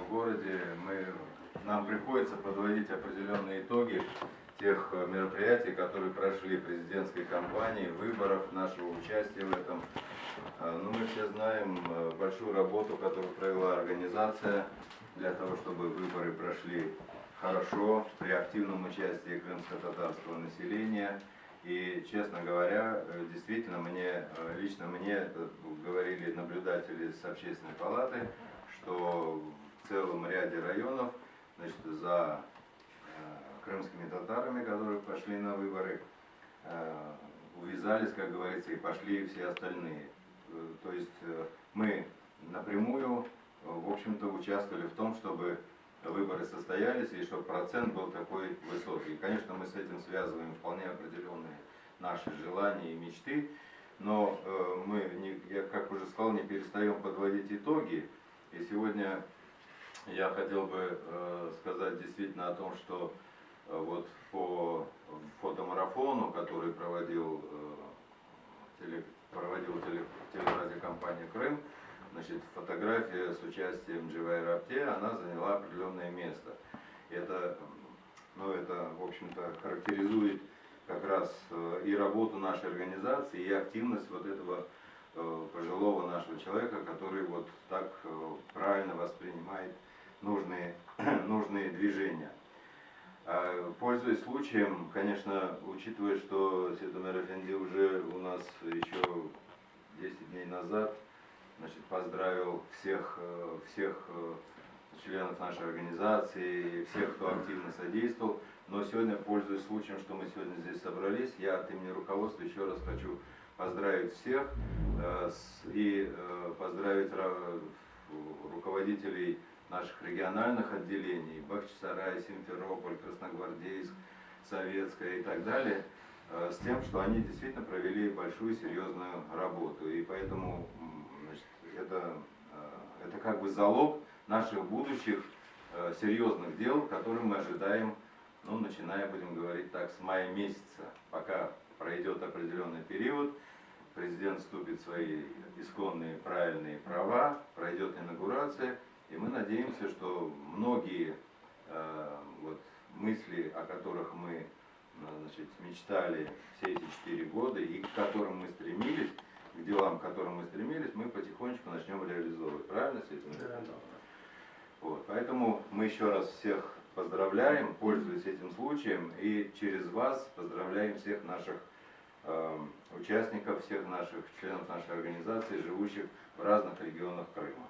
в городе нам приходится подводить определенные итоги тех мероприятий, которые прошли президентской кампании, выборов, нашего участия в этом. Но мы все знаем большую работу, которую провела организация для того, чтобы выборы прошли хорошо, при активном участии крымско-татарского населения. И, честно говоря, действительно, лично мне это говорили наблюдатели с общественной палаты, что в целом ряде районов, значит, за крымскими татарами, которые пошли на выборы, увязались, как говорится, и пошли все остальные. То есть мы напрямую, в общем-то, участвовали в том, чтобы выборы состоялись и чтобы процент был такой высокий. И, конечно, мы с этим связываем вполне определенные наши желания и мечты, но мы, я как уже сказал, не перестаем подводить итоги. И сегодня я хотел бы сказать действительно о том, что вот по фотомарафону, который проводил телерадиокомпания «Крым», значит, фотография с участием Дживай Рапте, она заняла определенное место. Это, в общем-то, характеризует как раз и работу нашей организации, и активность вот этого пожилого нашего человека, который вот так правильно воспринимает нужные движения. Пользуясь случаем, конечно, учитывая, что Сетомер Эфенди уже у нас еще 10 дней назад, значит, поздравил всех членов нашей организации, всех, кто активно содействовал. Но сегодня, пользуясь случаем, что мы сегодня здесь собрались, я от имени руководства еще раз хочу поздравить всех и поздравить руководителей наших региональных отделений, Бахчисарай, Симферополь, Красногвардейск, Советская и так далее, с тем, что они действительно провели большую серьезную работу. И поэтому, значит, это как бы залог наших будущих серьезных дел, которые мы ожидаем, ну, начиная, будем говорить так, с мая месяца. Пока пройдет определенный период, президент вступит в свои исконные правильные права, пройдет инаугурация, и мы надеемся, что многие мысли, о которых мы, значит, мечтали все эти 4 года и к которым мы стремились, к делам, к которым мы стремились, мы потихонечку начнем реализовывать. Правильно, Светлана? Да. Вот, поэтому мы еще раз всех поздравляем, пользуясь этим случаем, и через вас поздравляем всех наших участников, всех наших членов нашей организации, живущих в разных регионах Крыма.